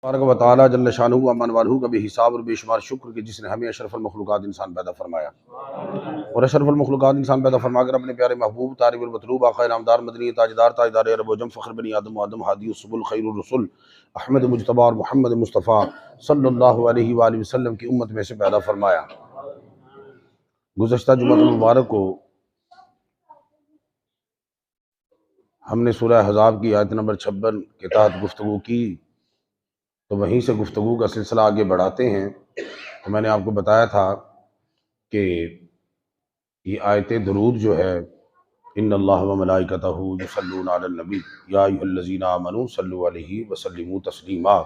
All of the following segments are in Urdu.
تبارک و تعالیٰ جل شانہ امن والہ کا بے حساب اور بے شمار شکر کہ جس نے ہمیں اشرف المخلوقات انسان پیدا فرمایا اور اشرف المخلوقات انسان پیدا فرما کر اپنے پیارے محبوب طارب المطلوب آقا نامدار مدنی تاجدار عرب و عجم فخر بنی آدم و آدم ہادی السبل خیر الرسل احمد مجتبی اور محمد مصطفیٰ صلی اللہ علیہ وآلہ وسلم کی امت میں سے پیدا فرمایا۔ گزشتہ جمعہ المبارک کو ہم نے سورہ احزاب کی آیت نمبر 56 کے تحت گفتگو کی، تو وہیں سے گفتگو کا سلسلہ آگے بڑھاتے ہیں۔ تو میں نے آپ کو بتایا تھا کہ یہ آیت درود جو ہے ان اللہ و ملائکتہ یصلون علی النبی یا ایھا الذین آمنوا صلوا علیہ وسلموا تسلیما،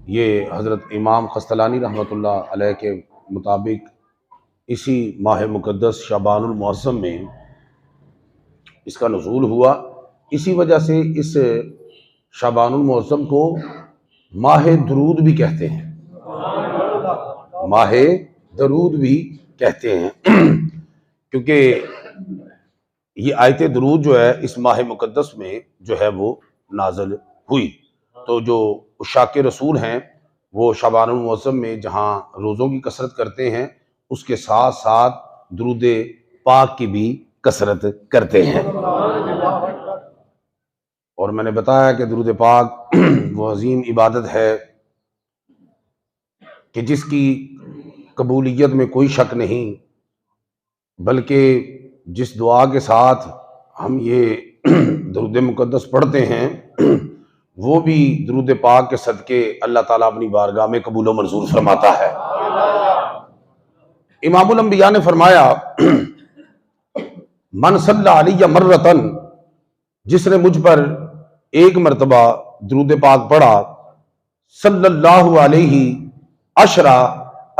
یہ حضرت امام قسطلانی رحمۃ اللہ علیہ کے مطابق اسی ماہ مقدس شعبان المعظم میں اس کا نزول ہوا۔ اسی وجہ سے اس شعبان المعظم کو ماہ درود بھی کہتے ہیں، ماہ درود بھی کہتے ہیں، کیونکہ یہ آیت درود جو ہے اس ماہ مقدس میں جو ہے وہ نازل ہوئی۔ تو جو عشاق رسول ہیں وہ شعبان المعظم میں جہاں روزوں کی کثرت کرتے ہیں اس کے ساتھ ساتھ درود پاک کی بھی کثرت کرتے ہیں، اور میں نے بتایا کہ درود پاک وہ عظیم عبادت ہے کہ جس کی قبولیت میں کوئی شک نہیں، بلکہ جس دعا کے ساتھ ہم یہ درود مقدس پڑھتے ہیں وہ بھی درود پاک کے صدقے اللہ تعالیٰ اپنی بارگاہ میں قبول و منظور فرماتا ہے۔ امام الانبیاء نے فرمایا من صلی علی مرتن، جس نے مجھ پر ایک مرتبہ درود پاک پڑھا، صلی اللہ علیہ عشرہ،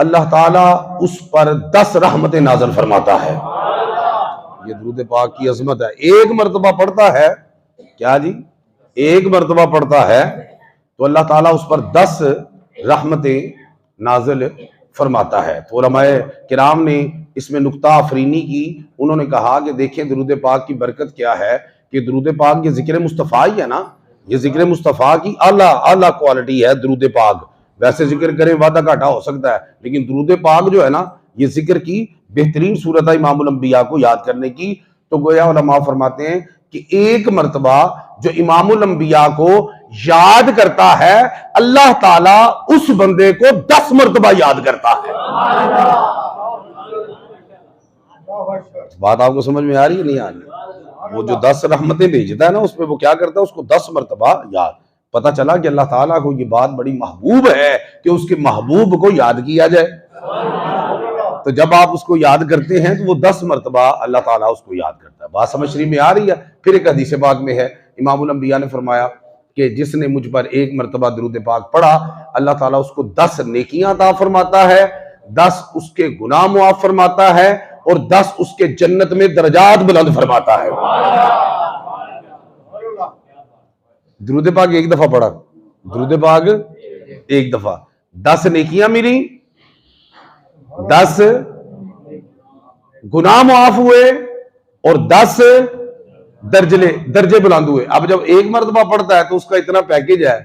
اللہ تعالیٰ اس پر 10 رحمتیں نازل فرماتا ہے۔ یہ درود پاک کی عظمت ہے۔ ایک مرتبہ پڑھتا ہے، کیا جی؟ ایک مرتبہ پڑھتا ہے تو اللہ تعالیٰ اس پر 10 رحمتیں نازل فرماتا ہے۔ تو علماء کرام نے اس میں نکتہ آفرینی کی، انہوں نے کہا کہ دیکھیں درود پاک کی برکت کیا ہے کہ درود پاک یہ ذکر مصطفیٰ ہی ہے نا، یہ ذکر مصطفیٰ کی اعلیٰ کوالٹی ہے درود پاک۔ ویسے ذکر کریں وعدہ گھاٹا ہو سکتا ہے، لیکن درود پاک جو ہے نا یہ ذکر کی بہترین صورت ہے امام الانبیاء کو یاد کرنے کی۔ تو گویا علماء فرماتے ہیں کہ ایک مرتبہ جو امام الانبیاء کو یاد کرتا ہے اللہ تعالیٰ اس بندے کو 10 مرتبہ یاد کرتا ہے۔ بات آپ کو سمجھ میں آ رہی ہے نہیں آ رہی؟ وہ جو 10 رحمتیں بھیجتا ہے نا اس پہ وہ کیا کرتا ہے، اس کو 10 مرتبہ یاد۔ پتہ چلا کہ اللہ تعالیٰ کو یہ بات بڑی محبوب ہے کہ اس کے محبوب کو یاد کیا جائے۔ تو جب آپ اس کو یاد کرتے ہیں تو وہ 10 مرتبہ اللہ تعالیٰ اس کو یاد کرتا ہے۔ بات سمجھ شریف میں آ رہی ہے؟ پھر ایک حدیث پاک میں ہے امام الانبیاء نے فرمایا کہ جس نے مجھ پر ایک مرتبہ درود پاک پڑھا اللہ تعالیٰ اس کو 10 نیکیاں عطا فرماتا ہے، 10 اس کے گناہ معاف فرماتا ہے، اور 10 اس کے جنت میں درجات بلند فرماتا ہے۔ درود پاک ایک دفعہ پڑھا، درود پاک ایک دفعہ، 10 نیکیاں ملی، 10 گناہ معاف ہوئے، اور 10 درجے بلند ہوئے۔ اب جب ایک مرتبہ پڑھتا ہے تو اس کا اتنا پیکج ہے،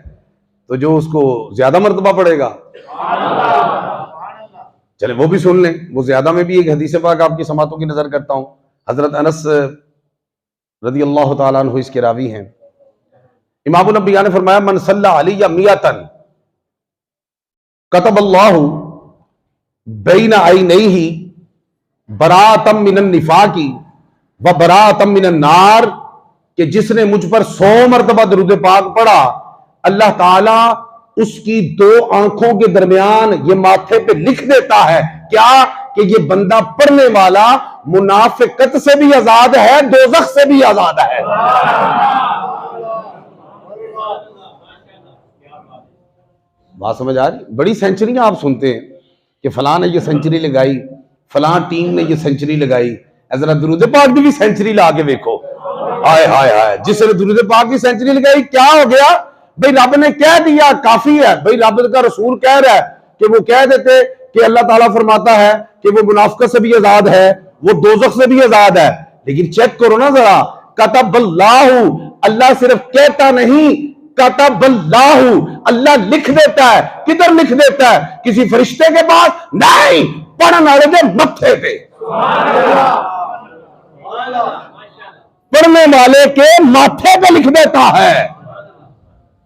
تو جو اس کو زیادہ مرتبہ پڑھے گا چلے وہ بھی سن لیں۔ وہ زیادہ میں بھی ایک حدیث پاک آپ کی سماعتوں کی نظر کرتا ہوں۔ حضرت انس رضی اللہ تعالیٰ عنہ اس کے راوی ہیں۔ امام الانبیاء نے فرمایا من صلی علی میتن کتب اللہ بین عینیہ براءۃ من النفاق و براءۃ من النار، کہ جس نے مجھ پر 100 مرتبہ درود پاک پڑھا اللہ تعالیٰ اس کی 2 آنکھوں کے درمیان یہ ماتھے پہ لکھ دیتا ہے کیا کہ یہ بندہ پڑھنے والا منافقت سے بھی آزاد ہے، دوزخ سے بھی آزاد ہے۔ بات سمجھ آ رہی؟ بڑی سینچریاں آپ سنتے ہیں کہ فلاں نے یہ سینچری لگائی، فلاں ٹیم نے یہ سینچری لگائی، ذرا درود پاک بھی سینچری لا کے دیکھو۔ ہائے ہائے ہائے، جس نے درود پاک کی سینچری لگائی کیا ہو گیا؟ بھئی رب نے کہہ دیا کافی ہے۔ بھئی رب کا رسول کہہ رہا ہے کہ وہ کہہ دیتے کہ اللہ تعالیٰ فرماتا ہے کہ وہ منافقت سے بھی آزاد ہے، وہ دوزخ سے بھی آزاد ہے، لیکن چیک کرو نا ذرا، کتب اللہ، اللہ صرف کہتا نہیں کتب اللہ، اللہ لکھ دیتا ہے. کدھر لکھ دیتا ہے؟ کسی فرشتے کے پاس نہیں، پڑھن والے دے متھے پہ، پڑھنے والے کے ماتھے پہ لکھ دیتا ہے.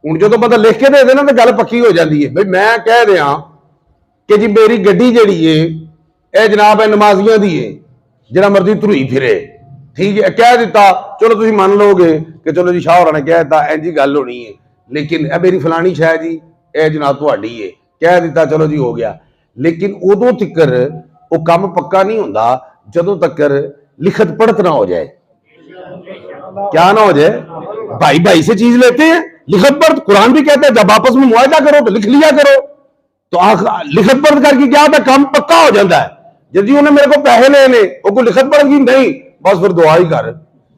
ہوں جو تو پتہ لکھ کے دے دینا تو گل پکی ہو جاتی ہے. بھائی میں کہہ دیا کہ جی میری گڈی جیڑی ہے اے جناب ہے نمازیاں دی ہے، جڑا مرضی تروئی پھرے، ٹھیک ہے، کہہ دیتا، چلو تسی مان لو گے کہ چلو جی شاہ ہوراں نے کہہ دیتا اینجی گل ہونی ہے، لیکن اے میری فلانی شے جی اے جناب تہاڈی ہے، کہہ دیتا چلو جی ہو گیا. لیکن ادوں تکر وہ کم پکا نہیں ہوندا جدوں تکر لکھت پڑھت نہ ہو جائے. کیا نہ ہو جائے؟ بھائی بھائی سے چیز لیتے ہیں، لکھت پڑھت. قرآن بھی کہتا ہے جب آپس میں معاہدہ کرو تو لکھ لیا کرو. تو لکھت پڑھت کر کے کیا ہوتا ہے؟ کام پکا ہو جاتا ہے. جب جی انہیں میرے کو پیسے لینے وہ کوئی لکھت پڑھ کی نہیں، بس پھر دعا ہی کر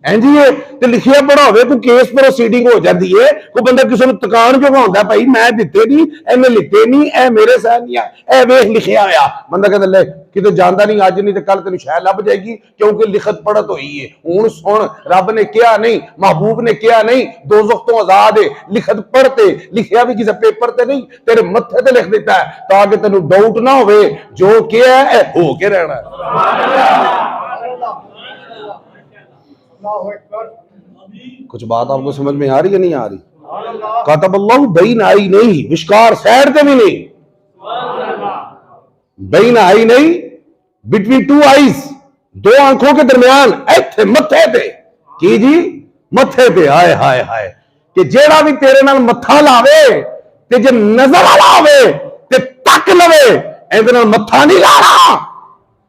جی تے لکھیا پڑھا ہوئے کوئی کیس پروسیڈنگ ہو جاتی ہے، کوئی بندہ کسی نے تکان جو ہوتا ہے بھائی میں دیتے نہیں، اے میں لکھتے نہیں، اے میرے ساتھ نہیں اے ویکھ لکھیا ہوا، بندہ کہتا لے کتے جاندا نہیں اج نہیں تے کل تینوں شے لب جائے گی کیونکہ لکھت پڑھت ہوئی ہے. ہن سن رب نے کیا نہیں، محبوب نے کیا نہیں، دوزخ تو آزاد ہے. لکھت پڑھتے لکھیا بھی کسی پیپر تے نہیں، تیرے متھے تے لکھ دیتا ہے تاکہ تینوں ڈاؤٹ نہ ہوئے جو کیا ہے ہو کے رہنا ہے. کچھ بات آپ کو سمجھ میں آ رہی ہے نہیں آ رہی؟ کاتب اللہ بین آئی نہیں، وشکار سائڈ تے بھی نہیں، بین آئی نہیں، بٹوین ٹو آئیز، دو آنکھوں کے درمیان، ایتھے متھے تے کی جی متھے تے. ہائے ہائے ہائے کہ جیڑا بھی تیرے نال متھا لاوے تے جے نظر والا ہوے تے تک لوے ایندے نال متھا نہیں لانا.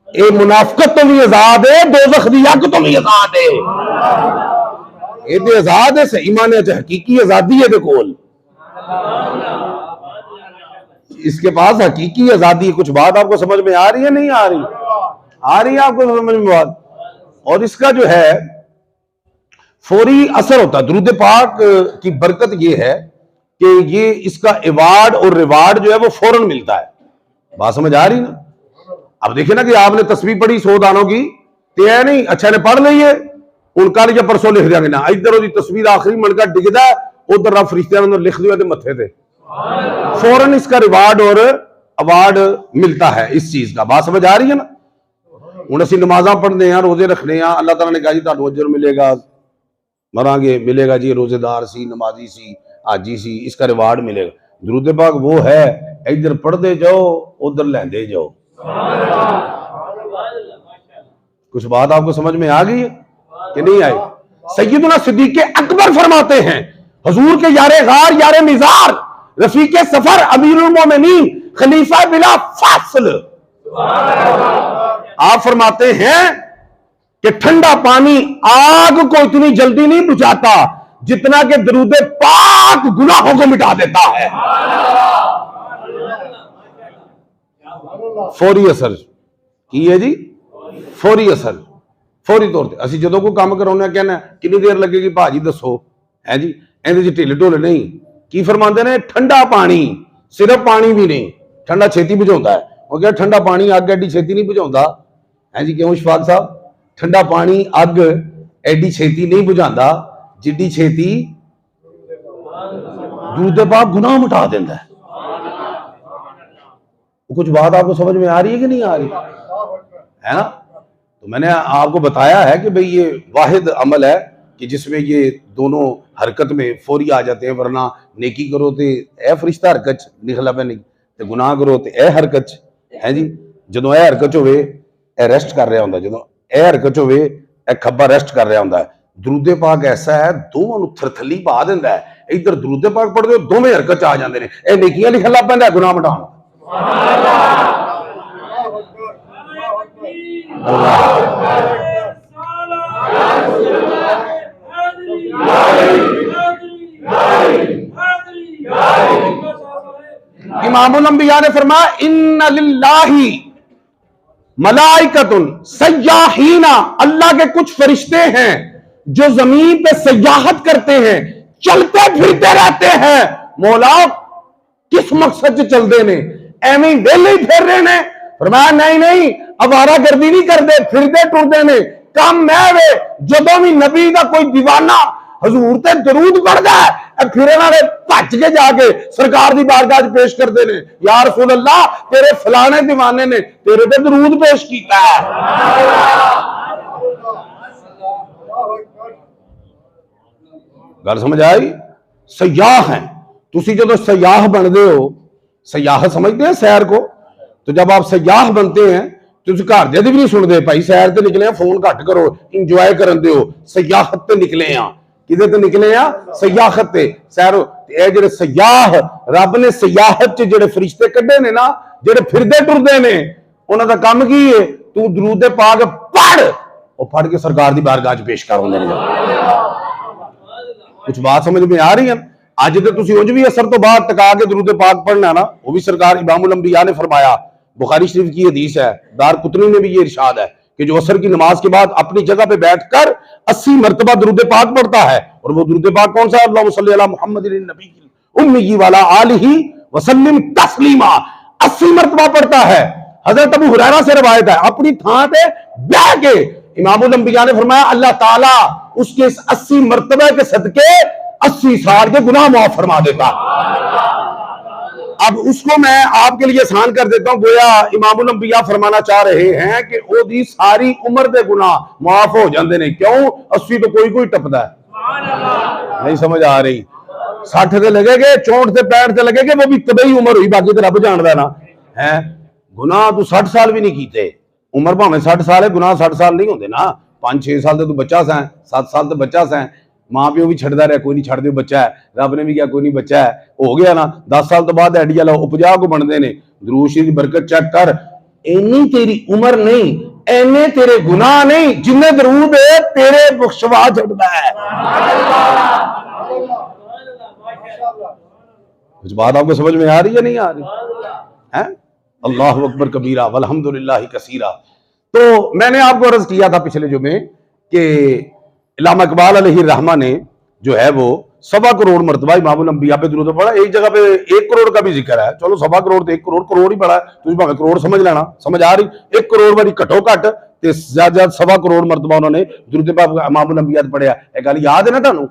اے منافقت تو بھی آزاد ہے، دوزخ دی اگ تو بھی آزاد ہے. اے تے آزاد ہے، صحیح معنی وچ حقیقی آزادی ہے دے کول، اس کے پاس حقیقی آزادی ہے. کچھ بات آپ کو سمجھ میں آ رہی ہے نہیں آ رہی؟ آ رہی ہے آپ کو سمجھ میں بات؟ اور اس کا جو ہے فوری اثر ہوتا ہے. درود پاک کی برکت یہ ہے کہ یہ اس کا ایوارڈ اور ریوارڈ جو ہے وہ فوراً ملتا ہے. بات سمجھ آ رہی نا؟ اب دیکھیں نا کہ آپ نے تسبیح پڑھی 100 دانوں کی تے ہے نہیں اچھا نے پڑھ لئیے ان کل یا پرسوں لکھ دیا گے نا، ادھر وہ تصویر آخری من کا ڈگدا ہے ادھر رب فرشتیاں نے لکھ دیا تے متھے تے فوراً اس کا ریوارڈ اور ایوارڈ ملتا ہے اس چیز کا. بات سمجھ آ رہی ہے نا؟ ہوں اسی نمازاں پڑھنے ہیں، روزے رکھنے ہیں، اللہ تعالیٰ نے کہا جی تہاڈوں اجر ملے گا، مراں گے ملے گا جی، روزے دار سی، نمازی سی، حاجی سی، اس کا ریوارڈ ملے گا. درود پاک وہ ہے ادھر پڑھتے جاؤ ادھر لیندے جاؤ. کچھ بات آپ کو سمجھ میں آ گئی ہے کہ نہیں آئی؟ سیدنا صدیق اکبر فرماتے ہیں حضور کے یار غار، یار مزار، رفیق سفر، امیر المومنین، خلیفہ بلا فاصل. آپ فرماتے ہیں کہ ٹھنڈا پانی آگ کو اتنی جلدی نہیں بجھاتا جتنا کہ درود پاک گناہوں کو مٹا دیتا ہے. فوری اثر کی ہے جی، فوری اثر، فوری طور پہ. اسی جدوں کو کام کراؤنے کہنا کتنی دیر لگے گی بھاجی دسو ہے جی، ایندے ڈھل ڈھول نہیں. کی فرماندے نے؟ ٹھنڈا پانی، صرف پانی بھی نہیں، ٹھنڈا چھیتی بجھاؤندا ہے. وہ کہا ٹھنڈا پانی اگ ایڈی چھیتی نہیں بجھاؤندا ہے جی. کیوں اشفاق صاحب؟ ٹھنڈا پانی اگ ایڈی چھیتی نہیں بجھاؤندا جڈی چھیتی درود پاک گناہ مٹا دیندا ہے. کچھ بات آپ کو سمجھ میں آ رہی ہے کہ نہیں آ رہی ہے نا؟ تو میں نے آپ کو بتایا ہے کہ بھئی یہ واحد عمل ہے کہ جس میں یہ دونوں حرکت میں فوری آ جاتے ہیں. ورنہ نیکی کرو تے اے فرشتہ حرکت لکھلا پہ نہیں، تے گناہ کرو تے اے حرکت ہے جی. جدوں اے حرکت ہوئے اے ریسٹ کر رہا ہوندا، جدوں اے حرکت ہوئے اے کھبا ریسٹ کر رہا ہوندا ہے. درود پاک ایسا ہے دونوں نوں تھرتھلی پا دیندا ہے. ادھر درود پاک پڑھ دے دوویں حرکت آ جاندے نے. اے نیکیاں لکھن لگ پیندا ہے، گناہ مٹاؤن. امام الانبیاء نے فرمایا ان للہ ملائکۃ سیاحین، اللہ کے کچھ فرشتے ہیں جو زمین پہ سیاحت کرتے ہیں، چلتے پھرتے رہتے ہیں. مولا کس مقصد سے چل دے نے؟ ایویں ڈیلی پھر رہے نے؟ فرمایا نہیں آوارہ گردی نہیں کر دے، پھر دے ٹر دے نے. کام میں وے جدوں بھی نبی دا کوئی دیوانہ حضور تے درود پڑھدا ہے، پھر والے بھج کے جا کے سرکار دی بارگاہ وچ پیش کرتے ہیں، یا رسول اللہ تیرے فلانے دیوانے نے تیرے تے درود پیش کیتا ہے۔ گل سمجھ آئی؟ سیاح ہیں تسی، جدو سیاح بن دے ہو، سیاح سمجھتے ہیں سیر کو، تو جب آپ سیاح بنتے ہیں تو گھر دے بھی نہیں سن دے، بھائی سیر تے نکلے ہیں فون گھٹ کرو، انجوائے کرن دیو، سیاحت تے نکلے ہیں، کدے تے نکلے ہیں؟ سیاحت تے۔ سیر اے جڑے سیاح رب نے سیاحت چ جڑے فرشتے کڈے نے نا، جڑے پھردے ٹردے نے، انہاں دا کام کی ہے؟ تو درود پاک پڑھ، او پڑھ کے سرکار دی بارگاہ وچ پیش کر ہوندے نے۔ کچھ بات سمجھ میں آ رہی ہے؟ اج تے تسی انج بھی اثر تو بعد ٹکا کے درود پاک پڑھنا نا، وہ بھی سرکار امام الانبیاء نے فرمایا، بخاری شریف کی حدیث ہے، دار قطنی میں بھی یہ ارشاد ہے کہ جو عصر کی نماز کے بعد اپنی جگہ پہ بیٹھ کر 80 مرتبہ درود پاک پڑھتا ہے، اور وہ درود پاک کون سا ہے؟ اللہم صلی علی محمد النبی امی والا آلہ وسلم تسلیما، 80 مرتبہ پڑھتا ہے۔ حضرت ابو ہریرہ سے روایت ہے، اپنی تھان پہ بیٹھ کے امام الانبیاء نے فرمایا اللہ تعالیٰ اس کے اس 80 مرتبہ کے صدقے 80 سال کے گناہ معاف فرما دیتا۔ اب اس کو میں آپ کے لیے آسان کر دیتا ہوں، گویا امام الانبیاء فرمانا چاہ رہے ہیں کہ او دی ساری عمر دے گناہ معاف ہو جاندے نے۔ کیوں؟ 80 تو کوئی ٹپدا ہے، نہیں سمجھ آ رہی؟ 60 تے لگے گے، 64 تے 65 تے لگے گے، وہ بھی طبعی عمر ہوئی، باقی تے رب جاندا نا ہے۔ گناہ تو 60 سال بھی نہیں کیتے، عمر بھاویں 60 سال ہے، گناہ 60 سال نہیں ہوندے نا، 5-6 سال تے تو بچہ سیں، 7 سال تے بچہ سیں، ماں پیو بھی چھڑدا رہا، کوئی نہیں چھڑ دے بچہ ہے، رب نے بھی کیا کوئی نہیں بچہ ہے، ہو گیا نا۔ 10 سال تو بعد ایڈیا لو 50 کو بندے نے۔ درود شریف دی برکت چیک کر، اینی تیری عمر نہیں، اینے تیرے گناہ نہیں، جننے درود ہے تیرے بخشوا چھڑدا ہے۔ کچھ بات آپ کو سمجھ میں آ رہی ہے نہیں آ رہی؟ اللہ اکبر کبیرہ والحمدللہ کثیرہ۔ تو میں نے آپ کو عرض کیا تھا پچھلے جمعے کہ علامہ اقبال علیہ الرحمہ نے جو ہے وہ 1.25 کروڑ مرتبہ امام الانبیاء پہ درود پڑھا۔ ایک جگہ پہ 1 کروڑ کا بھی ذکر ہے، چلو 1.25 کروڑ تو 1 کروڑ ہی پڑھا ہے، تجھے بھاویں کروڑ سمجھ لینا، سمجھ آ رہی؟ 1 کروڑ والی گھٹو گھٹ تے زیادہ 1.25 کروڑ مرتبہ انہوں نے درود پاک امام الانبیاء پڑھیا۔ یہ گل یاد ہے نا تانوں؟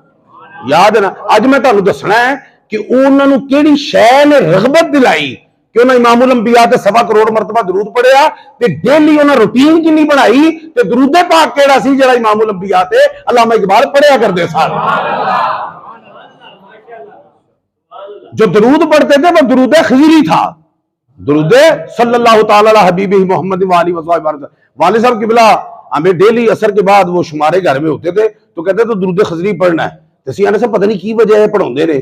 یاد ہے نا؟ اج میں تانوں دسنا ہے کہ انہوں نے کیڑی شے نے رغبت دلائی کہ انہوں امام الانبیاء تے 1.25 کروڑ مرتبہ درود پڑھیا، تے ڈیلی انہوں روٹین کی نہیں بنائی، تے درود پاک کیڑا سی جڑا امام الانبیاء تے علامہ اقبال پڑھیا کردے سن۔ جو درود پڑھتے تھے وہ درود خضری تھا، درود صلی اللہ تعالی علی حبیبہ محمد وآلہ وصحبہ وسلم۔ والد صاحب قبلہ ہمیں ڈیلی اثر کے بعد وہ شمارے گھر میں ہوتے تھے تو کہتے تو درود خضری پڑھنا ہے، تو اسی آنے سے پتہ نہیں کی وجہ ہے پڑھاؤندے نے،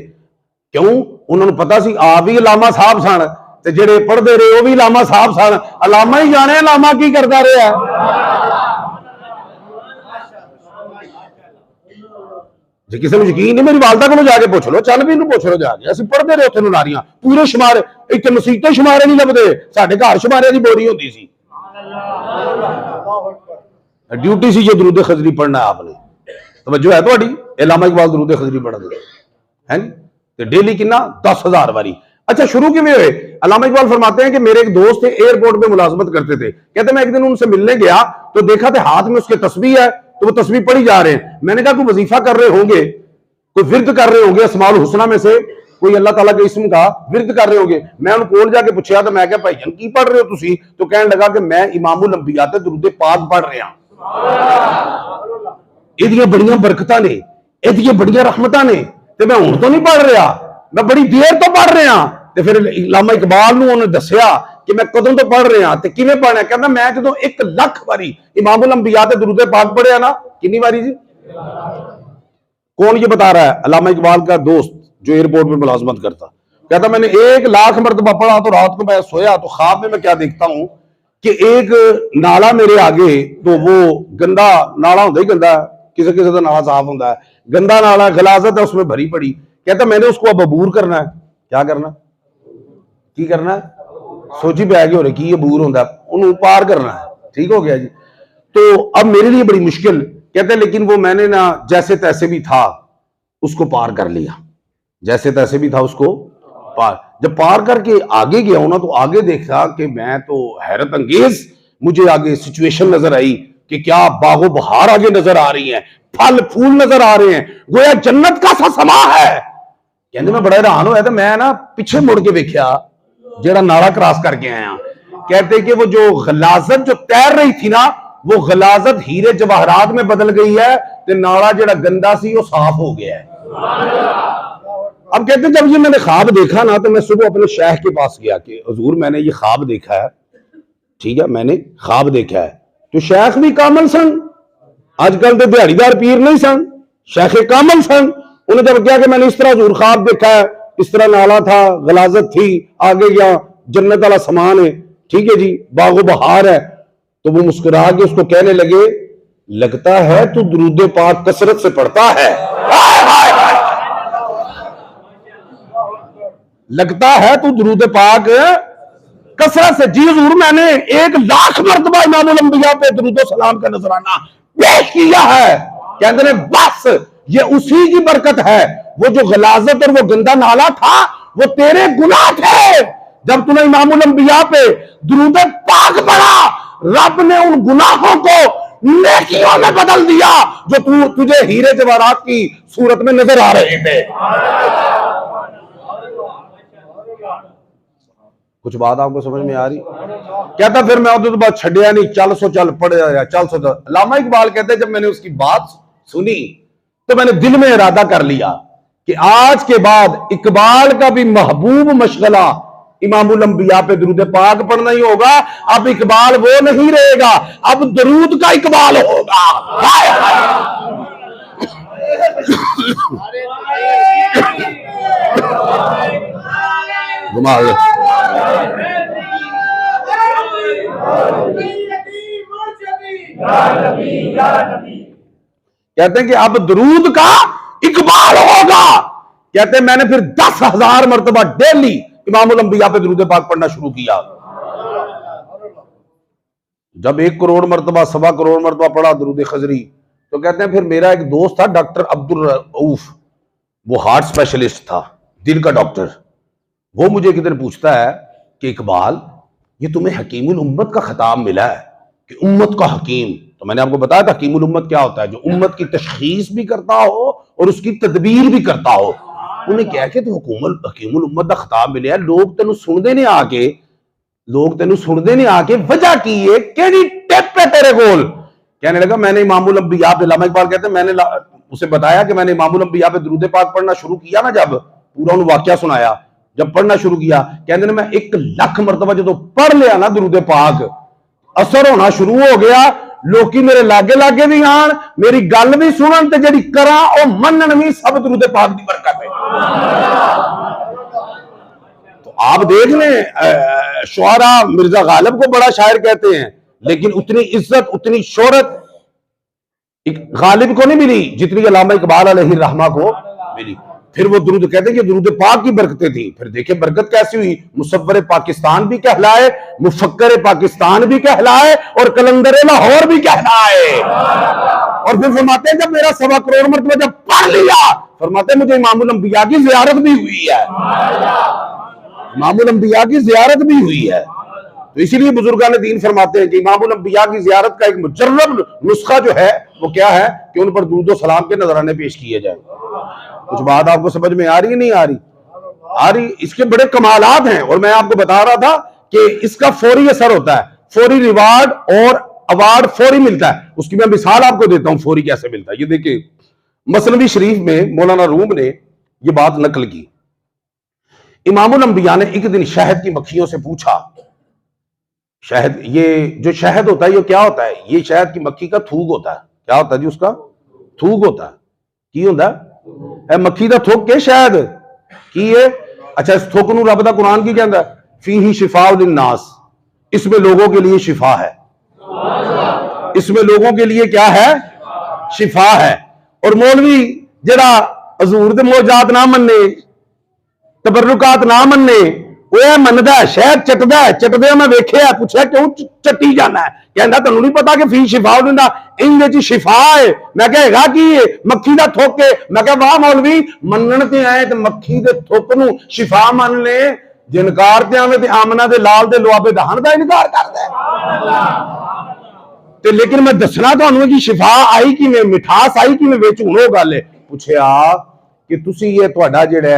کیوں؟ انہوں نے پتا سی آپ بھی علامہ صاحب سن تے جڑے پڑھتے رہے وہ بھی علامہ صاحب سن، علامہ ہی جانے علامہ کی کرتا رہا ہے۔ جی کسی نے یقین نہیں، میری والدہ کو جا کے پوچھ لو، چل بھی انہوں پوچھ لو جا کے، اسی پڑھتے رہے اتنے ناریاں پورے شمارے، ایک مسیطے شمارے نہیں لبدے، ساڈے گھر شمارے دی بوری ہوندی سی، ڈیوٹی سی یہ درود خضری پڑھنا ہے آپ نے۔ توجہ ہے تہاڈی؟ علامہ اقبال درود خضری پڑھا دے ہیں تے ڈیلی کنا 10,000 واری۔ اچھا شروع کیویں ہوئے؟ علامہ اقبال فرماتے ہیں کہ میرے ایک دوست تھے، ایئرپورٹ پہ ملازمت کرتے تھے، کہتے میں ایک دن ان سے ملنے گیا تو دیکھا تھے ہاتھ میں اس کے تسبیح ہے، تو وہ تسبیح پڑھی جا رہے ہیں۔ میں نے کہا کوئی وظیفہ کر رہے ہوں گے، کوئی ورد کر رہے ہوں گے، اسماء الحسنہ میں سے کوئی اللہ تعالیٰ کے اسم کا ورد کر رہے ہوں گے۔ میں ان کو جا کے پوچھا تو میں کہا بھائی جان کی پڑھ رہے ہو تسی؟ تو کہنے لگا کہ میں امام الانبیاء تے درود پاک پڑھ رہا ہوں، یہ بڑیاں برکتاں نے، یہ بڑیاں رحمتاں نے، تے میں ہن تو نہیں پڑھ رہا، میں بڑی دیر تو پڑھ رہا ہوں۔ تے پھر علامہ اقبال نو انہوں نے دسیا کہ میں کدوں تو پڑھ رہا تے کیویں پڑھنا ہے؟ کہنا میں جدوں 1,00,000 باری امام الانبیاء تے درود پاک پڑھیا نا، کتنی باری جی؟ کون یہ بتا رہا ہے؟ علامہ اقبال کا دوست جو ایئرپورٹ میں ملازمت کرتا، کہتا میں نے 1,00,000 مرتبہ پڑھا، تو رات کو میں سویا تو خواب میں کیا دیکھتا ہوں کہ ایک نالا میرے آگے، تو وہ گندا نالا ہوتا ہی گندا ہے، کسی کسی کا نالا صاف ہوتا ہے، گندا نالا غلاظت ہے اس میں بھری پڑی، کہتا میں نے اس کو اب عبور کرنا ہے۔ کیا کرنا کی کرنا ہے؟ سوچی پہ آگے ہو رہے کی عبور ہوتا ہے، انہوں پار کرنا ہے، ٹھیک ہو گیا جی۔ تو اب میرے لیے بڑی مشکل، کہتے ہیں لیکن وہ میں نے نا جیسے تیسے بھی تھا اس کو پار کر لیا، جیسے تیسے بھی تھا اس کو پار۔ جب پار کر کے آگے گیا ہوں نا تو آگے دیکھا کہ میں تو حیرت انگیز مجھے آگے سچویشن نظر آئی، کہ کیا باغ و بہار آگے نظر آ رہی ہیں, پھل پھول نظر آ رہے ہیں, گویا جنت کا سا سما ہے. کہندے میں بڑا حیران ہوا تو میں نا پیچھے مڑ کے دیکھا جیڑا نالا کراس کر کے آیا. کہتے کہ وہ جو غلاظت جو تیر رہی تھی نا, وہ غلاظت ہیرے جواہرات میں بدل گئی ہے, تو نالا جیڑا گندا سی وہ صاف ہو گیا ہے. اب کہتے ہیں جب یہ میں نے خواب دیکھا نا, تو میں صبح اپنے شیخ کے پاس گیا کہ حضور میں نے یہ خواب دیکھا ہے, ٹھیک ہے, میں نے خواب دیکھا ہے. تو شیخ بھی کامل سن, آج کل تو دیہڑی دار پیر نہیں سن, شیخ کامل سن. انہوں نے جب کیا کہ میں نے اس طرح حضور خواب دیکھا ہے, اس طرح نالا تھا, غلاظت تھی, آگے گیا جنت والا سامان ہے, ٹھیک ہے جی, باغ و بہار ہے. تو وہ مسکرا کے اس کو کہنے لگے, لگتا ہے تو درود پاک کثرت سے پڑھتا ہے. لگتا ہے تو درود پاک کثرت سے. جی حضور میں نے 1,00,000 مرتبہ امام الانبیاء پہ درود و سلام کا نذرانہ پیش کیا ہے. کہتے ہیں بس یہ اسی کی برکت ہے. وہ جو غلاظت اور وہ گندا نالا تھا وہ تیرے گناہ تھے. جب تم نے امام الانبیاء پہ درود پاک پڑھا, رب نے ان گناہوں کو نیکیوں میں بدل دیا جو تجھے ہیرے جواہرات کی صورت میں نظر آ رہے تھے. کچھ بات آپ کو سمجھ میں آ رہی؟ کہتا پھر میں ادھر بات چھڑیا نہیں, چل سو چل پڑھ جا, چل سو چل. علامہ اقبال کہتے ہیں جب میں نے اس کی بات سنی تو میں نے دل میں ارادہ کر لیا کہ آج کے بعد اقبال کا بھی محبوب مشغلہ امام الانبیاء پہ درود پاک پڑھنا ہی ہوگا. اب اقبال وہ نہیں رہے گا, اب درود کا اقبال ہوگا. کہتے ہیں کہ اب درود کا اقبال ہوگا. کہتے ہیں میں نے پھر 10,000 مرتبہ ڈیلی امام الانبیاء پہ درود پاک پڑھنا شروع کیا. جب 1 کروڑ مرتبہ 1.25 کروڑ مرتبہ پڑھا درود خضری, تو کہتے ہیں پھر میرا ایک دوست تھا ڈاکٹر عبد الرؤف, وہ ہارٹ اسپیشلسٹ تھا, دل کا ڈاکٹر. وہ مجھے ایک دن پوچھتا ہے کہ اقبال یہ تمہیں حکیم الامت کا خطاب ملا ہے کہ امت کا حکیم. تو میں نے آپ کو بتایا تھا حکیم الامت کیا ہوتا ہے, جو امت کی تشخیص بھی کرتا ہو اور اس کی تدبیر بھی کرتا ہو. انہیں کہا کہ تو حکیم الامت کا خطاب ملے ہے, لوگ تینوں سن دینے آ کے وجہ کی ہے کیڑی ٹپ ہے تیرے گول. کہنے لگا میں نے امام الانبیاء پہ, علامہ اقبال کہتے ہیں میں نے اسے بتایا کہ میں نے امام الانبیاء پہ درود پاک پڑھنا شروع کیا نا, جب پورا انہوں واقعہ سنایا, جب پڑھنا شروع کیا, کہتے ہیں میں 1,00,000 مرتبہ جو پڑھ لیا نا درود پاک, اثر ہونا شروع ہو گیا. لوکی میرے لاگے بھی آن, میری گل بھی سنن تے جڑی کراں او منن بھی, سب درود پاک دی برکت ہے. تو آپ دیکھ لیں شعراء مرزا غالب کو بڑا شاعر کہتے ہیں, لیکن اتنی عزت اتنی شہرت غالب کو نہیں ملی جتنی علامہ اقبال علیہ الرحمہ کو ملی. پھر وہ درود کہتے ہیں کہ درود پاک کی برکتیں تھیں. پھر دیکھیں برکت کیسی ہوئی, مصور پاکستان بھی کہلائے, مفکر پاکستان بھی کہلائے, اور کلندر لاہور بھی کہلائے. اور پھر فرماتے ہیں جب میرا 1.25 کروڑ مرتبہ جب پڑھ لیا, فرماتے ہیں مجھے امام الانبیاء کی زیارت بھی ہوئی ہے. امام الانبیاء کی زیارت بھی ہوئی ہے. تو اسی لیے بزرگان دین فرماتے ہیں کہ امام الانبیاء کی زیارت کا ایک مجرب نسخہ جو ہے وہ کیا ہے کہ ان پر درود و سلام کے نذرانے پیش کیے جائیں. کچھ بات آپ کو سمجھ میں آ رہی ہے نہیں آ رہی؟ آ رہی. اس کے بڑے کمالات ہیں, اور میں آپ کو بتا رہا تھا کہ اس کا فوری اثر ہوتا ہے, فوری ریوارڈ اور ایوارڈ فوری ملتا ہے. اس کی میں مثال آپ کو دیتا ہوں فوری کیسے ملتا ہے. یہ دیکھیں مثنوی شریف میں مولانا روم نے یہ بات نقل کی. امام الانبیاء نے ایک دن شہد کی مکھیوں سے پوچھا, شہد, یہ جو شہد ہوتا ہے یہ کیا ہوتا ہے؟ یہ شہد کی مکھی کا تھوک ہوتا ہے. کیا ہوتا ہے جی؟ اس کا تھوک ہوتا ہے. کی ہوتا ہے مکھی دا تھوک کے شہد کی ہے. اچھا اس تھوک نو رب دا قرآن کی کہندا ہے فیہ شفاء للناس, اس میں لوگوں کے لیے شفا ہے. اس میں لوگوں کے لیے کیا ہے؟ شفا ہے. اور مولوی جڑا حضور دے معجزات نہ مننے, تبرکات نہ مننے, وہ مندا ہے شہد چٹدا ہے, چٹدے میں ویکھیا, پوچھا کیوں چٹی جانا ہے؟ کہندا تینوں نہیں پتا کہ فی شفاء للناس, ان وچ شفا ہے. میں کہے گا کی مکھی دا تھوک کے, میں کہ واہ مولوی منن تے آئے تے مکھی دے تھوک نو شفا من لے, جنکار تے آویں تے آمنہ دے لال دے لوابے دہن دا انکار کردا ہے. ਤੇ ਲੇਕਿਨ ਮੈਂ ਦੱਸਣਾ ਤੁਹਾਨੂੰ ਕਿ ਸ਼ਿਫਾ ਆਈ ਕਿਵੇਂ, ਮਿਠਾਸ ਆਈ ਕਿਵੇਂ ਵਿੱਚ। ਹੁਣ ਉਹ ਗੱਲ ਹੈ, ਪੁੱਛਿਆ ਕਿ ਤੁਸੀਂ ਇਹ ਤੁਹਾਡਾ ਜਿਹੜਾ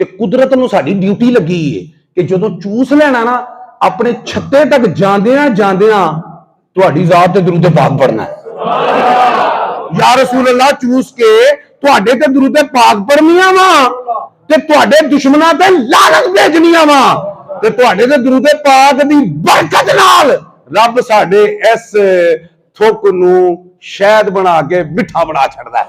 ਤੇ ਕੁਦਰਤ ਨੂੰ ਸਾਡੀ ਡਿਊਟੀ ਲੱਗੀ ਹੈ ਕਿ ਜਦੋਂ ਚੂਸ ਲੈਣਾ ਨਾ, ਆਪਣੇ ਛੱਤੇ ਤੱਕ ਜਾਂਦਿਆਂ ਜਾਂਦਿਆਂ ਤੁਹਾਡੀ ਜ਼ਾਤ ਤੇ ਦਰੂਦ ਪਾਕ ਪੜਨਾ ਹੈ। ਯਾ ਰਸੂਲ ਅੱਲਾਹ, ਚੂਸ ਕੇ ਤੁਹਾਡੇ ਤੇ ਦਰੂਦ ਪਾਕ ਪੜਨੀਆਂ ਵਾ ਤੇ ਤੁਹਾਡੇ ਦੁਸ਼ਮਣਾਂ ਤੇ ਲਾਨਤ ਭੇਜਣੀਆਂ ਵਾ, ਤੇ ਤੁਹਾਡੇ ਤੇ ਦਰੂਦ ਪਾਕ ਦੀ ਬਰਕਤ ਨਾਲ ਰੱਬ ਸਾਡੇ ਇਸ ਥੁੱਕ ਨੂੰ ਸ਼ਹਿਦ ਬਣਾ ਕੇ ਮਿੱਠਾ ਬਣਾ ਛੱਡਦਾ ਹੈ।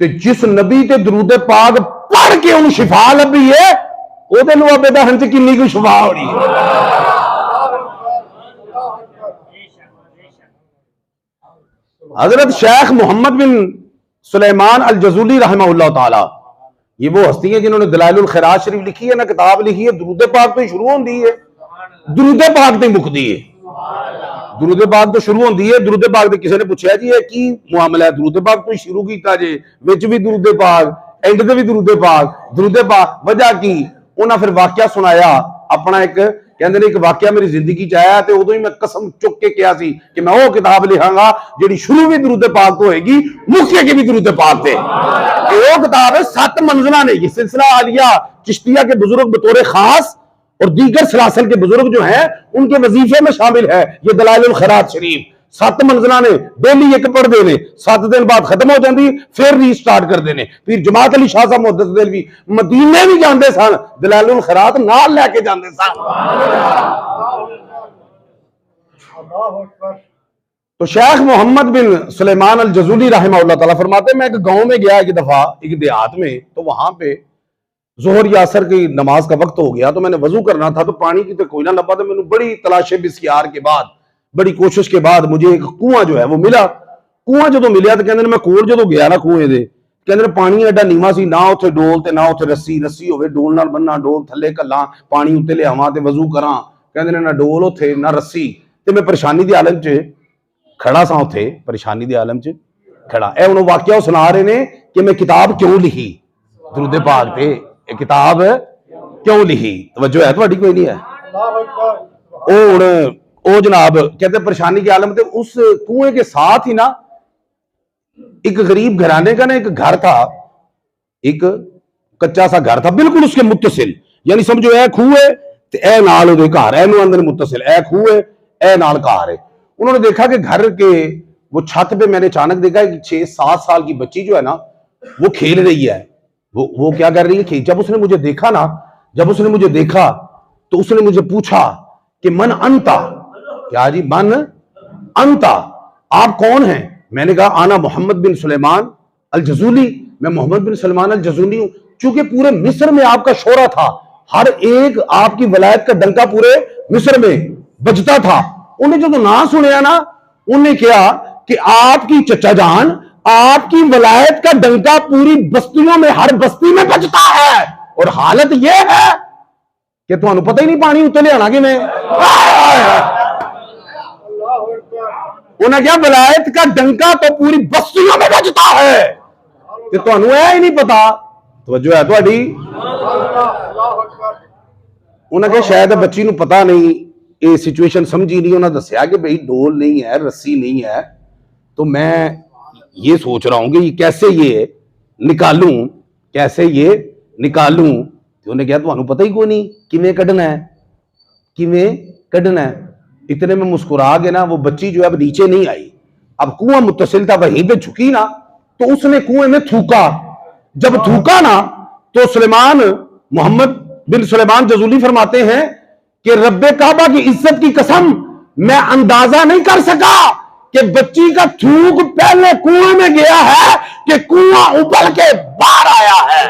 تے جس نبی تے درود پاک پڑھ کے انہوں شفا لبھی ہے وہ دے لو ابے دہن تے کنی کو شفا ہو رہی ہے. حضرت شیخ محمد بن سلیمان الجزولی رحمہ اللہ تعالی یہ وہ ہستی ہیں جنہوں نے دلائل الخیرات شریف لکھی ہے نا, کتاب لکھی ہے, درود پاک تو شروع ہوندی ہے, درود پاک تے مکدی ہے. درود پاک تو شروع ہوندی ہے, درود پاک تے کسی نے پوچھا جی یہ کی معاملہ ہے, درود پاک تو شروع کیتا جے, وچ بھی درود پاک, اینڈ تے بھی درود پاک, درود پاک وجہ کی انہاں پھر واقعہ سنایا اپنا. ایک کہندے نے ایک واقعہ میری زندگی چ آیا تے ادوں ہی میں قسم چک کے کہا سی کہ میں وہ کتاب لکھاں گا جڑی شروع بھی درود پاک تو ہوئے گی, مکے کے بھی درود پاک تے. وہ کتاب ہے 7 منزلہ نے, یہ سلسلہ عالیہ چشتیہ کے بزرگ بطور خاص اور دیگر سلاسل کے بزرگ جو ہیں ان کے وظیفے میں شامل ہے یہ دلائل الخیرات شریف. 7 منزلہ نے, ڈیلی ایک پڑھ دینے, 7 دن بعد ختم ہو جاندی, پھر ری سٹارٹ کر دینے. پھر جماعت علی شاہ صاحب محدث دہلوی مدینے بھی جاندے سن, دلائل الخیرات نال لے کے جاندے سن. تو شیخ محمد بن سلیمان الجزولی رحمہ اللہ تعالیٰ فرماتے ہیں میں ایک گاؤں میں گیا ایک دفعہ, ایک دیہات میں, تو وہاں پہ ظہر یا عصر کی نماز کا وقت ہو گیا, تو میں نے وضو کرنا تھا, تو پانی کی تو کوئی نہ لبا, تو میں نے بڑی تلاش بسیار کے بعد, بڑی کوشش کے بعد مجھے ایک کنواں جو ہے وہ ملا. کنواں جو ملیا تو کہندے میں کول جو گیا نا کنویں دے, کہندے پانی ایڈا نیواں سی, نہ اوتھے ڈول تے نہ اوتھے رسی, رسی ہوے ڈول نال بننا, ڈول تھلے کلاں, پانی اوتے لیاواں تے وضو کراں, کہندے نہ ڈول اوتھے نہ رسی. تے میں پریشانی دی عالم چ کھڑا سا اوتھے, پریشانی دی عالم چ کھڑا. اے انہوں واقعہ سنا رہے نے کہ میں کتاب کیوں لکھی درود پاک تے, یہ کتاب کیوں لکھی, توجہ ہے تہاڈی کوئی نہیں ہے. او جناب کہتے پریشانی کے عالم تے اس کنویں کے ساتھ ہی نا ایک غریب گھرانے کا نا ایک گھر تھا, ایک کچا سا گھر تھا بالکل اس کے متصل, یعنی سمجھو اے کھوہ ہے تے اے نال دے گھر, اے نو اندر متصل, اے کھوہ ہے اے نال گھر ہے. انہوں نے دیکھا کہ گھر کے وہ چھت پہ میں نے اچانک دیکھا کہ 6-7 سال کی بچی جو ہے نا وہ کھیل رہی ہے, وہ کیا کر رہی ہے. جب اس نے مجھے دیکھا نا, جب اس نے مجھے دیکھا تو اس نے مجھے پوچھا کہ من انتا, کیا جی من انتا, آپ کون ہیں؟ میں نے کہا آنا محمد بن سلیمان الجزولی, میں محمد بن سلیمان الجزولی ہوں. چونکہ پورے مصر میں آپ کا شہرہ تھا, ہر ایک آپ کی ولایت کا ڈنکا پورے مصر میں بجتا تھا. انہیں جو نام سنیا نا, انہیں کیا کہ آپ کی چچا جان, آپ کی ولایت کا ڈنکا پوری بستیوں میں, ہر بستی میں بجتا ہے, اور حالت یہ ہے کہ تمہیں پتہ ہی نہیں پانی اتنے لے آنا کہ میں. انہیں کیا ولایت کا ڈنکا تو پوری بستیوں میں بجتا ہے کہ تمہیں ہی نہیں پتا. توجہ ہے تہاڈی. انہیں کیا شاید بچی نو پتا نہیں, یہ سچویشن سمجھی نہیں. انہوں نے دسیا کہ بھئی ڈول نہیں ہے, رسی نہیں ہے, تو میں یہ سوچ رہا ہوں کہ یہ کیسے یہ نکالوں, کیسے یہ نکالوں. تو انہیں کہا تمہیں پتہ ہی کوئی نہیں کیویں کڈنا ہے, کیویں کڈنا ہے. اتنے میں مسکرا کے نا وہ بچی جو ہے اب نیچے نہیں آئی. اب کنواں متصل تھا, وہیں پہ جھکی نا, تو اس نے کنویں میں تھوکا. جب تھوکا نا تو سلیمان محمد بن سلیمان جزولی فرماتے ہیں کہ رب کعبہ کی عزت کی قسم میں اندازہ نہیں کر سکا کہ بچی کا تھوک پہلے کنویں میں گیا ہے کہ کنواں ابل کے باہر آیا ہے.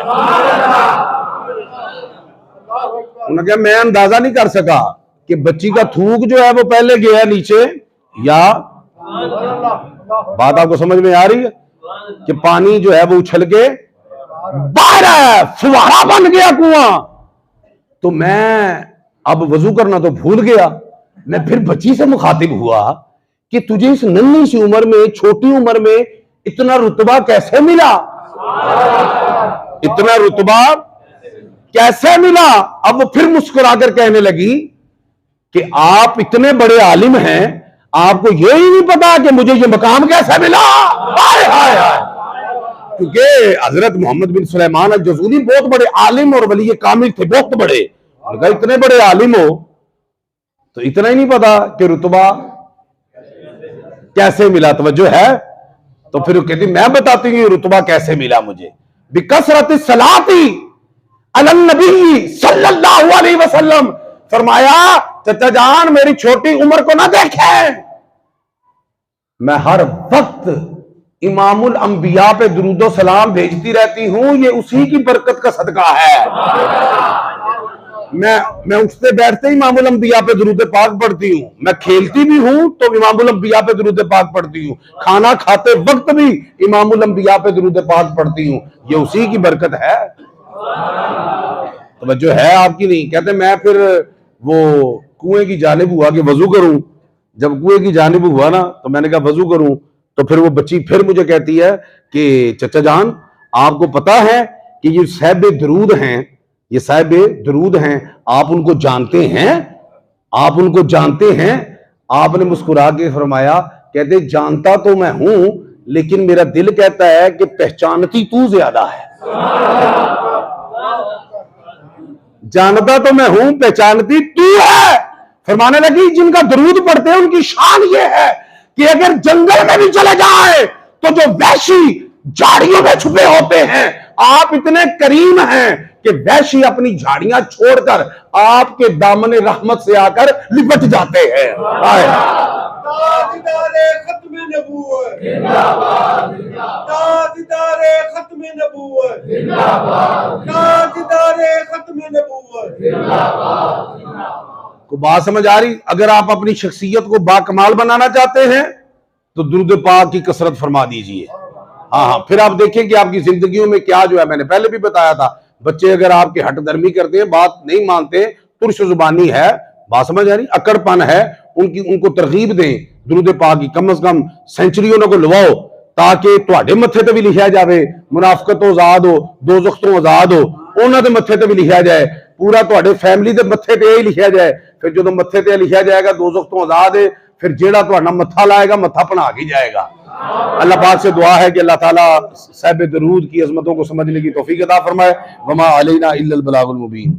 انہوں نے کہا میں اندازہ نہیں کر سکا کہ بچی کا تھوک جو ہے وہ پہلے گیا نیچے یا بات آپ کو سمجھ میں آ رہی ہے کہ پانی جو ہے وہ اچھل کے باہر آیا, فوارہ بن گیا کنواں. تو میں اب وضو کرنا تو بھول گیا. میں پھر بچی سے مخاطب ہوا کہ تجھے اس ننھی سی عمر میں, چھوٹی عمر میں اتنا رتبہ کیسے ملا, اتنا رتبہ کیسے ملا. اب وہ پھر مسکرا کر کہنے لگی کہ آپ اتنے بڑے عالم ہیں, آپ کو یہی نہیں پتا کہ مجھے یہ مقام کیسے ملا. کیونکہ حضرت محمد بن سلیمان الجزولی بہت بڑے عالم اور ولی کامل تھے, بہت بڑے. اتنے بڑے عالم ہو تو اتنا ہی نہیں پتا کہ رتبہ کیسے ملا. توجہ ہے. تو پھر وہ کہتی میں بتاتی ہوں رتبہ کیسے ملا مجھے. بکثرت الصلاۃ علی النبی صلی اللہ علیہ وسلم. فرمایا چچا جان میری چھوٹی عمر کو نہ دیکھیں, میں ہر وقت امام الانبیاء پہ درود و سلام بھیجتی رہتی ہوں، یہ اسی کی برکت کا صدقہ ہے۔ میں اٹھتے بیٹھتے امام الانبیاء پہ درود پاک پڑھتی ہوں، میں کھیلتی بھی ہوں تو امام الانبیاء پہ درود پاک پڑھتی ہوں، کھانا کھاتے وقت بھی امام الانبیاء پہ درود پاک پڑھتی ہوں، یہ اسی کی برکت ہے۔ توجہ ہے آپ کی نہیں؟ کہتے میں پھر وہ کنویں کی جانب ہوا کہ وضو کروں، جب کنویں کی جانب ہوا نا تو میں نے کہا وضو کروں، تو پھر وہ بچی پھر مجھے کہتی ہے کہ چچا جان آپ کو پتا ہے کہ یہ صاحب درود ہیں، یہ صاحب درود ہیں، آپ ان کو جانتے ہیں؟ آپ ان کو جانتے ہیں؟ آپ نے مسکرا کے فرمایا، کہتے جانتا تو میں ہوں لیکن میرا دل کہتا ہے کہ پہچانتی تو زیادہ ہے۔ جانتا تو میں ہوں، پہچانتی تو ہے۔ فرمانے لگی جن کا درود پڑھتے ہیں ان کی شان یہ ہے کہ اگر جنگل میں بھی چلے جائیں تو جو وحشی جھاڑیوں میں چھپے ہوتے ہیں، آپ اتنے کریم ہیں کہ وحشی اپنی جھاڑیاں چھوڑ کر آپ کے دامن رحمت سے آ کر لپٹ جاتے ہیں۔ تاجدار ختم نبوت زندہ باد، تاجدار ختم نبوت زندہ باد، تاجدار ختم نبوت زندہ باد۔ کو بات سمجھ آ رہی؟ اگر آپ اپنی شخصیت کو با کمال بنانا چاہتے ہیں تو درود پاک کی کثرت فرما دیجئے۔ ہاں پھر آپ دیکھیں کہ آپ کی زندگیوں میں کیا جو ہے، میں نے پہلے بھی بتایا تھا، بچے اگر آپ کے ہٹ درمی کرتے ہیں، بات نہیں مانتے، ترش زبانی ہے، بات سمجھ آ رہی، اکڑ پن ہے، ان کو ترغیب دیں درود پاک کی، کم از کم سینچریوں کو لواؤ تاکہ تواڈے متھے تے بھی لکھیا جاوے منافقت تو آزاد ہو، دوزخ تو آزاد ہو، انہاں دے متھے تے بھی لکھیا جائے، پورا تواڈے فیملی دے متھے تے ہی لکھیا جائے۔ پھر جدوں متھے تے لکھیا جائے گا دوزخ تو آزاد ہے، پھر جیڑا تواڈا متھا لائے گا متھا پنا کے جائے گا۔ اللہ پاک سے دعا ہے کہ اللہ تعالیٰ صاحب درود کی عظمتوں کو سمجھنے کی توفیق عطا فرمائے۔ وما علینا الا البلاغ المبین۔